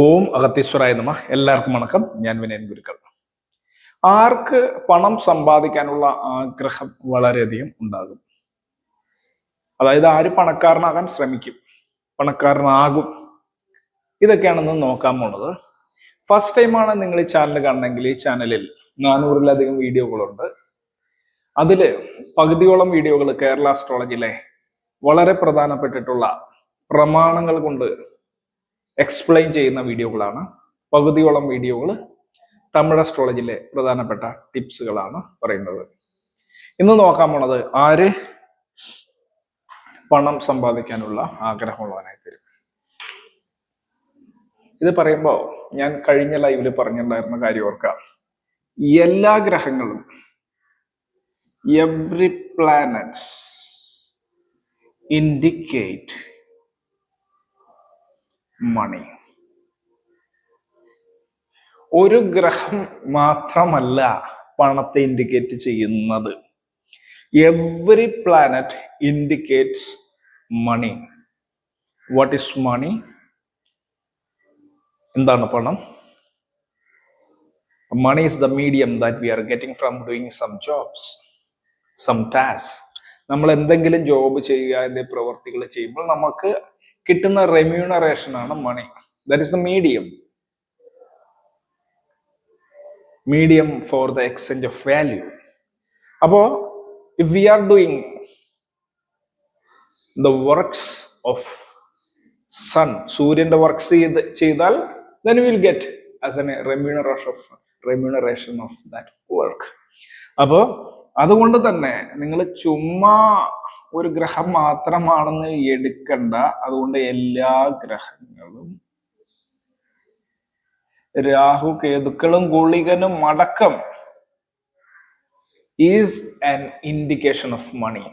ഓം അഗത്തീശ്വരായ നമഃ. എല്ലാവർക്കും വണക്കം. ഞാൻ വിനയൻ ഗുരുക്കൾ. ആർക്ക് പണം സമ്പാദിക്കാനുള്ള ആഗ്രഹം വളരെയധികം ഉണ്ടാകും? അതായത് ആര് പണക്കാരനാകാൻ ശ്രമിക്കും, പണക്കാരനാകും, ഇതൊക്കെയാണെന്ന് നോക്കാൻ പോണത്. ഫസ്റ്റ് ടൈമാണ് നിങ്ങൾ ഈ ചാനൽ കാണണമെങ്കിൽ ഈ ചാനലിൽ 400-ലധികം വീഡിയോകളുണ്ട്. അതില് പകുതിയോളം വീഡിയോകൾ കേരള അസ്ട്രോളജിയിലെ വളരെ പ്രധാനപ്പെട്ടിട്ടുള്ള പ്രമാണങ്ങൾ കൊണ്ട് എക്സ്പ്ലെയിൻ ചെയ്യുന്ന വീഡിയോകളാണ്. പകുതിയോളം വീഡിയോകൾ തമിഴ് അസ്ട്രോളജിയിലെ പ്രധാനപ്പെട്ട ടിപ്സുകളാണ് പറയുന്നത്. ഇന്ന് നോക്കാൻ പോണത് ആര് പണം സമ്പാദിക്കാനുള്ള ആഗ്രഹമുള്ളവനായി തരും. ഇത് പറയുമ്പോൾ ഞാൻ കഴിഞ്ഞ ലൈവിൽ പറഞ്ഞിട്ടുണ്ടായിരുന്ന കാര്യം ഓർക്കാം. എല്ലാ ഗ്രഹങ്ങളും, എവറി പ്ലാനറ്റ്സ് ഇൻഡിക്കേറ്റ് മണി. ഒരു ഗ്രഹം മാത്രമല്ല പണത്തെ ഇൻഡിക്കേറ്റ് ചെയ്യുന്നത്. Every planet indicates money. What is money? എന്താണ് പണം? Money is the medium that we are getting from doing some jobs, some task. നമ്മൾ എന്തെങ്കിലും ജോബ് ചെയ്യുക, എന്തെങ്കിലും പ്രവർത്തികൾ ചെയ്യുമ്പോൾ നമുക്ക് കിട്ടുന്ന റെമ്യൂണറേഷൻ ആണ് money. That is the medium for the exchange of value. അപ്പോ if we are doing the works of sun, സൂര്യന്റെ വർക്ക്സ് ചെയ്താൽ then we will get as a remuneration of that work. അപ്പോ അതുകൊണ്ട് തന്നെ നിങ്ങൾ ചുമ്മാ ഒരു ഗ്രഹം മാത്രമാണെന്ന് എടുക്കണ്ട. അതുകൊണ്ട് എല്ലാ ഗ്രഹങ്ങളും, രാഹു കേതുക്കളും ഗുളികനും അടക്കം is an indication of money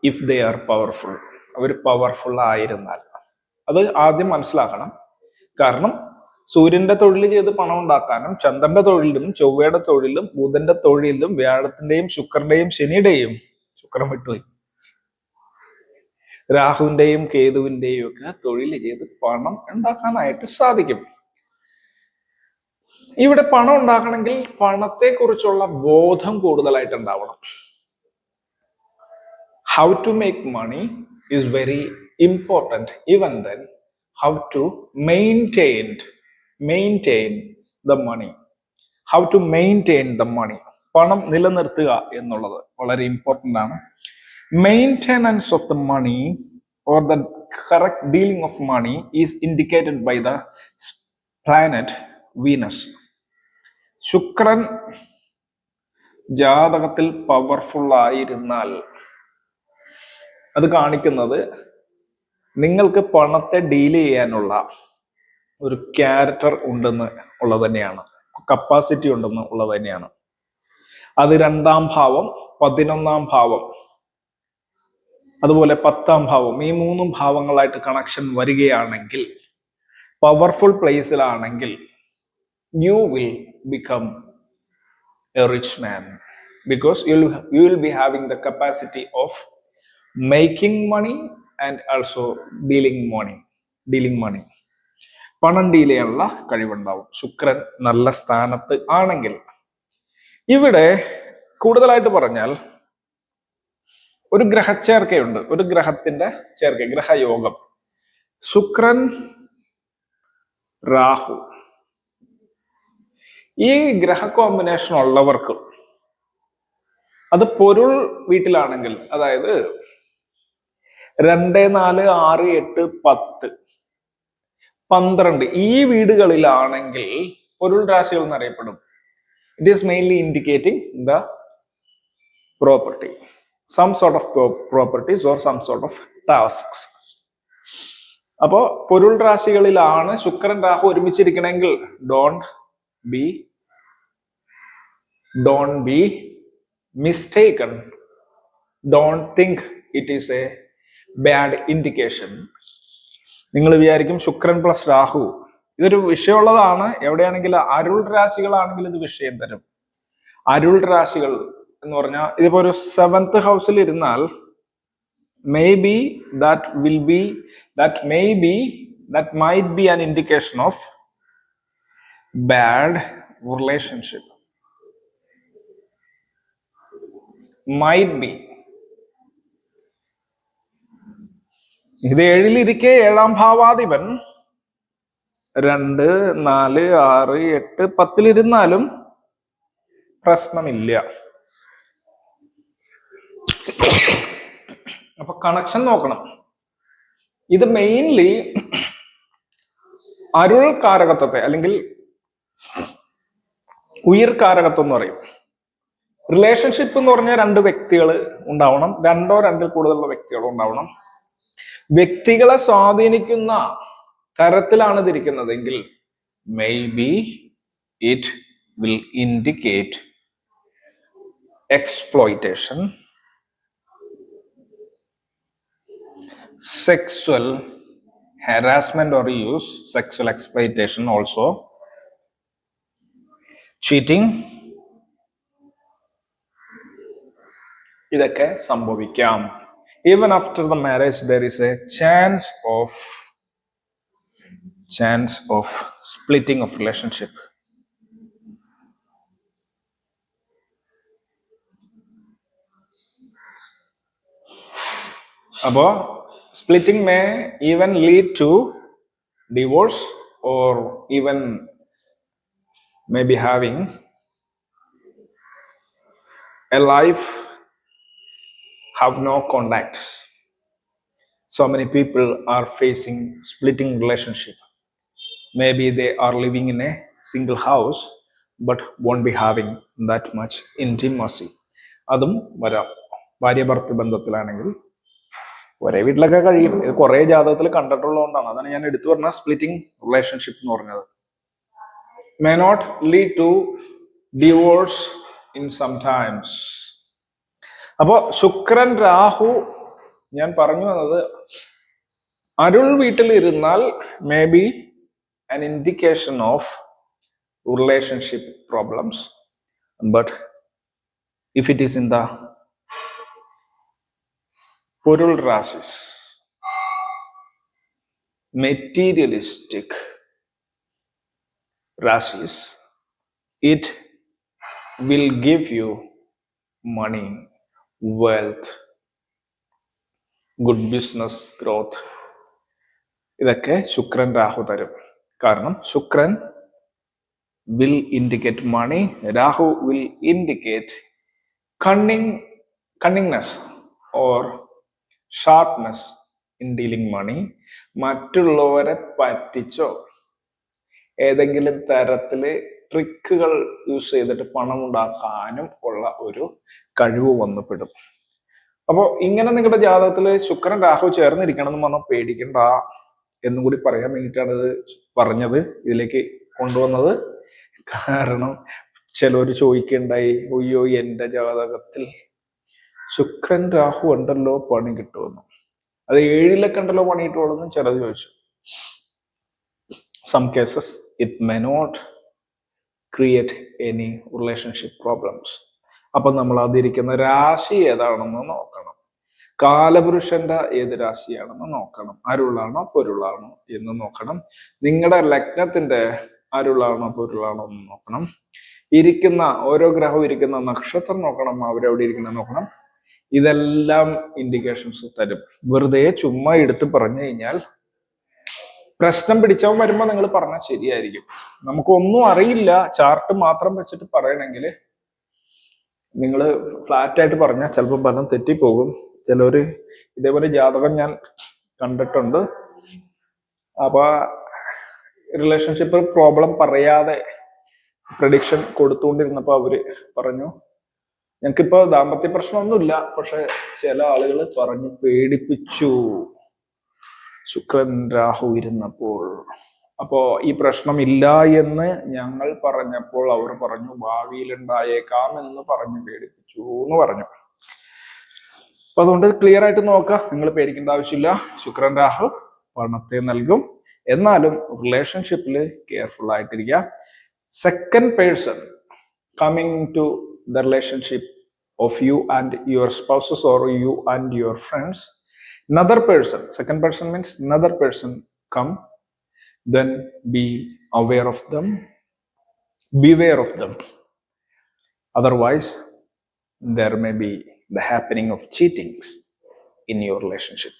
if they are powerful. അവർ പവർഫുൾ ആയിരുന്നാൽ അത് ആദ്യം മനസ്സിലാക്കണം. കാരണം സൂര്യന്റെ തൊഴിൽ ചെയ്ത് പണം ഉണ്ടാക്കാനും, ചന്ദ്രന്റെ തൊഴിലും, ചൊവ്വയുടെ തൊഴിലും, ബുധന്റെ തൊഴിലും, വ്യാഴത്തിന്റെയും ശുക്രന്റെയും ശനിയുടെയും, ശുക്രൻ വിട്ടുപോയി, രാഹുവിന്റെയും കേതുവിന്റെയും ഒക്കെ തൊഴിൽ ചെയ്ത് പണം ഉണ്ടാക്കാനായിട്ട് സാധിക്കും. ഇവിടെ പണം ഉണ്ടാക്കണമെങ്കിൽ പണത്തെ കുറിച്ചുള്ള ബോധം കൂടുതലായിട്ട് ഉണ്ടാവണം. How to make money is very important. Even then, how to maintain the money. How to maintain the money. പണം നിലനിർത്തുക എന്നുള്ളത് വളരെ ഇമ്പോർട്ടൻ്റ് ആണ്. Maintenance of the money or the correct dealing of money is indicated by the planet Venus. ശുക്രൻ ജാതകത്തിൽ powerful ആയിരുന്നാൽ അത് കാണിക്കുന്നത് നിങ്ങൾക്ക് പണത്തെ ഡീൽ ചെയ്യാനുള്ള ഒരു ക്യാരക്ടർ ഉണ്ടെന്ന് ഉള്ളത് തന്നെയാണ്, കപ്പാസിറ്റി ഉണ്ടെന്ന് ഉള്ളത് തന്നെയാണ്. അത് 2-ാം ഭാവം, 11-ാം ഭാവം, അതുപോലെ 10-ാം ഭാവം, ഈ 3 ഭാവങ്ങളായിട്ട് കണക്ഷൻ വരികയാണെങ്കിൽ, powerful പ്ലേസിലാണെങ്കിൽ, you will become a rich man because you will be having the capacity of making money and also dealing money. പണം ഡീൽ ചെയ്യാനുള്ള കഴിവുണ്ടാവും ശുക്രൻ നല്ല സ്ഥാനത്ത് ആണെങ്കിൽ. ഇവിടെ കൂടുതലായിട്ട് പറഞ്ഞാൽ ഒരു ഗ്രഹച്ചേർക്കയുണ്ട്, ഒരു ഗ്രഹത്തിന്റെ ചേർക്ക, ഗ്രഹയോഗം. ശുക്രൻ രാഹു, ഈ ഗ്രഹ കോമ്പിനേഷൻ ഉള്ളവർക്ക് അത് പൊരുൾ വീട്ടിലാണെങ്കിൽ, അതായത് 2, 4, 6, 8, 10, 12 ഈ വീടുകളിലാണെങ്കിൽ പൊരുൾ രാശികൾ എന്നറിയപ്പെടും. It is mainly indicating the property, some sort of properties or some sort of tasks. അപ്പോ പൊരുൾ രാശികളിലാണ് ശുക്രൻ രാഹു ഒരുമിച്ചിരിക്കണമെങ്കിൽ don't be mistaken. Don't think it is a bad indication. നിങ്ങൾ വിചാരിക്കും ശുക്രൻ പ്ലസ് രാഹു ഇതൊരു വിഷയമുള്ളതാണ്. എവിടെയാണെങ്കിൽ അരുൾ രാശികളാണെങ്കിൽ ഇത് വിഷയം തരും. അരുൾ രാശികൾ എന്ന് പറഞ്ഞാൽ ഇതിപ്പോ ഒരു 7th ഹൗസിൽ ഇരുന്നാൽ maybe that might be an indication of bad relationship. Might be. ഇത് 7-ലിരിക്കെ 7-ാം ഭാവാധിപൻ 2, 4, 6, 8, 10-ലിരുന്നാലും പ്രശ്നമില്ല. അപ്പൊ കണക്ഷൻ നോക്കണം. ഇത് മെയിൻലി അരുൾ കാരകത്വത്തെ അല്ലെങ്കിൽ ഉയിർ കാരകത്വം എന്ന് പറയും. റിലേഷൻഷിപ്പ് എന്ന് പറഞ്ഞാൽ 2 വ്യക്തികൾ ഉണ്ടാവണം, 2 2-ൽ കൂടുതലുള്ള വ്യക്തികൾ ഉണ്ടാവണം. വ്യക്തികളെ സ്വാധീനിക്കുന്ന തരത്തിലാണ് ഇതിരിക്കുന്നതെങ്കിൽ may be it will indicate exploitation, sexual harassment or use, sexual exploitation also, cheating, ഇതൊക്കെ സംഭവിക്കാം. Even after the marriage there is a chance of splitting of relationship. അപ്പോ splitting may even lead to divorce or even maybe having a life have no contacts. So many people are facing splitting relationship. Maybe they are living in a single house but won't be having that much intimacy. അതും വരാം. ഭാര്യ ഭർത്തൃ ബന്ധത്തിലാണെങ്കിൽ ഒരേ വീട്ടിലൊക്കെ കഴിയും. ഇത് കുറെ ജാതകത്തിൽ കണ്ടിട്ടുള്ളതുകൊണ്ടാണ്. അതാണ് ഞാൻ എടുത്തു പറഞ്ഞ സ്പ്ലിറ്റിംഗ് റിലേഷൻഷിപ്പ് എന്ന് പറഞ്ഞത്. May not lead to divorce in some times. അപ്പോ ശുക്രൻ രാഹു ഞാൻ പറഞ്ഞു വന്നത് അരുൾ വീട്ടിൽ ഇരുന്നാൽ may be an indication of relationship problems, but if it is in the Purul Rasis, materialistic Rasis, it will give you money, wealth, good business growth. ഇതൊക്കെ ശുക്രൻ രാഹു തരും. കാരണം ശുക്രൻ will indicate money, Rahu will indicate cunningness or sharpness in dealing money. മറ്റുള്ളവരെ പറ്റിച്ചോ ഏതെങ്കിലും തരത്തില് ട്രിക്കുകൾ use ചെയ്തിട്ട് പണം ഉണ്ടാക്കാനും ഉള്ള ഒരു കഴിവ് വന്നുപെടും. അപ്പോൾ ഇങ്ങനെ നിങ്ങളുടെ ജാതകത്തില് ശുക്രൻ രാഹു ചേർന്നിരിക്കണം എന്ന് പറഞ്ഞാൽ പേടിക്കണ്ട എന്നും കൂടി പറയാൻ വേണ്ടിയിട്ടാണ് ഇത് പറഞ്ഞത്, ഇതിലേക്ക് കൊണ്ടുവന്നത്. കാരണം ചിലർ ചോദിക്കണ്ടായി, അയ്യോ എന്റെ ജാതകത്തിൽ ശുക്രൻ രാഹു ഉണ്ടല്ലോ പണി കിട്ടുമെന്ന്, അത് 7-ലൊക്കെ ഉണ്ടല്ലോ പണി കിട്ടുള്ളൂ ചിലത് ചോദിച്ചു. Some cases it may not create any relationship problems. അപ്പൊ നമ്മൾ അതിരിക്കുന്ന രാശി ഏതാണെന്ന് നോക്കണം, കാലപുരുഷന്റെ ഏത് രാശിയാണെന്ന് നോക്കണം, അരുളാണോ പൊരുളാണോ എന്ന് നോക്കണം, നിങ്ങളുടെ ലഗ്നത്തിന്റെ അരുളാണോ പൊരുളാണോ എന്ന് നോക്കണം, ഇരിക്കുന്ന ഓരോ ഗ്രഹവും ഇരിക്കുന്ന നക്ഷത്രം നോക്കണം, അവരെവിടെ ഇരിക്കുന്ന നോക്കണം. ഇതെല്ലാം ഇൻഡിക്കേഷൻസ് തരും. വെറുതെ ചുമ്മാ എടുത്ത് പറഞ്ഞു കഴിഞ്ഞാൽ പ്രശ്നം പിടിച്ചവൻ വരുമ്പോ നിങ്ങൾ പറഞ്ഞാൽ ശരിയായിരിക്കും. നമുക്കൊന്നും അറിയില്ല, ചാർട്ട് മാത്രം വെച്ചിട്ട് പറയണമെങ്കിൽ നിങ്ങൾ ഫ്ലാറ്റ് ആയിട്ട് പറഞ്ഞാൽ ചിലപ്പോൾ ബലം തെറ്റിപ്പോകും. ചിലര് ഇതേപോലെ ജാതകം ഞാൻ കണ്ടിട്ടുണ്ട്. അപ്പൊ റിലേഷൻഷിപ്പ് പ്രോബ്ലം പറയാതെ പ്രഡിക്ഷൻ കൊടുത്തുകൊണ്ടിരുന്നപ്പോ അവര് പറഞ്ഞു ഞങ്ങൾക്കിപ്പോ ദാമ്പത്യ പ്രശ്നമൊന്നുമില്ല, പക്ഷെ ചില ആളുകൾ പറഞ്ഞു പേടിപ്പിച്ചു ശുക്രൻ രാഹു ഇരുന്നപ്പോൾ. അപ്പോ ഈ പ്രശ്നമില്ല എന്ന് ഞങ്ങൾ പറഞ്ഞപ്പോൾ അവർ പറഞ്ഞു ഭാവിയിൽ ഉണ്ടായേക്കാം എന്ന് പറഞ്ഞു പേടിപ്പിച്ചു എന്ന് പറഞ്ഞു. അപ്പൊ അതുകൊണ്ട് ക്ലിയർ ആയിട്ട് നോക്കാം, നിങ്ങൾ പേടിക്കേണ്ട ആവശ്യമില്ല. ശുക്രൻ രാഹു പണത്തെ നൽകും, എന്നാലും റിലേഷൻഷിപ്പിൽ കെയർഫുൾ ആയിട്ടിരിക്കുക. Second person coming to the relationship of you and your spouses or you and your friends, another person, second person means another person come, then be aware of them, beware of them. Otherwise, there may be the happening of cheatings in your relationship.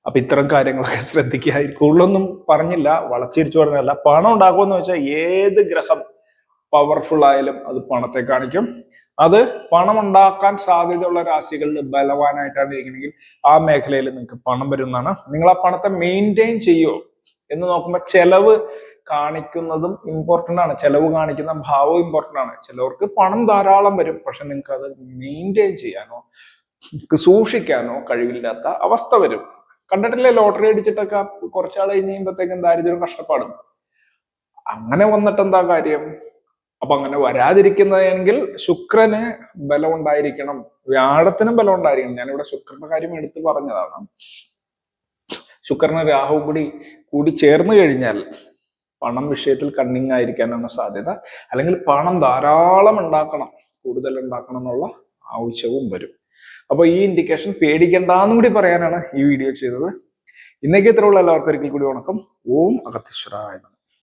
അപ്പൊ ഇത്തരം കാര്യങ്ങളൊക്കെ ശ്രദ്ധിക്കുക. കൂടുതലൊന്നും പറഞ്ഞില്ല, വളച്ചിരിച്ചു പറഞ്ഞല്ല. പണം ഉണ്ടാക്കുമെന്ന് വെച്ചാൽ ഏത് ഗ്രഹം പവർഫുൾ ആയാലും അത് പണത്തെ കാണിക്കും. അത് പണം ഉണ്ടാക്കാൻ സാധ്യതയുള്ള രാശികളിൽ ബലവാനായിട്ടാണ് ഇരിക്കണമെങ്കിൽ ആ മേഖലയിൽ നിങ്ങൾക്ക് പണം വരുന്നതാണ്. നിങ്ങൾ ആ പണത്തെ മെയിൻറ്റെയിൻ ചെയ്യുമോ എന്ന് നോക്കുമ്പോൾ ചെലവ് കാണിക്കുന്നതും ഇമ്പോർട്ടൻ്റ് ആണ്. ചെലവ് കാണിക്കുന്ന ഭാവം ഇമ്പോർട്ടൻ്റ് ആണ്. ചിലവർക്ക് പണം ധാരാളം വരും, പക്ഷെ നിങ്ങൾക്ക് അത് മെയിൻറ്റെയിൻ ചെയ്യാനോ സൂക്ഷിക്കാനോ കഴിവില്ലാത്ത അവസ്ഥ വരും. കണ്ടിട്ടില്ലേ, ലോട്ടറി അടിച്ചിട്ടൊക്കെ കുറച്ചാൾ കഴിഞ്ഞ് കഴിയുമ്പോഴത്തേക്കും ദാരിദ്ര്യം കഷ്ടപ്പാടും. അങ്ങനെ വന്നിട്ട് എന്താ കാര്യം? അപ്പൊ അങ്ങനെ വരാതിരിക്കുന്നതെങ്കിൽ ശുക്രന് ബലം ഉണ്ടായിരിക്കണം, വ്യാഴത്തിനും ബലം ഉണ്ടായിരിക്കണം. ഞാനിവിടെ ശുക്രന്റെ കാര്യം എടുത്തു പറഞ്ഞതാണ്. ശുക്രന് രാഹു കൂടി ചേർന്ന് കഴിഞ്ഞാൽ പണം വിഷയത്തിൽ കണ്ണിങ് ആയിരിക്കാനാണ് സാധ്യത. അല്ലെങ്കിൽ പണം ധാരാളം ഉണ്ടാക്കണം, കൂടുതൽ ഉണ്ടാക്കണം എന്നുള്ള ആവശ്യവും വരും. അപ്പൊ ഈ ഇൻഡിക്കേഷൻ പേടിക്കണ്ടെന്നും കൂടി പറയാനാണ് ഈ വീഡിയോ ചെയ്തത്. ഇന്നേക്ക് ഇത്രയുള്ള എല്ലാവർക്കും ഒരിക്കൽ കൂടി വണക്കം. ഓം അഗസ്ത്യശ്വരായ നമഃ.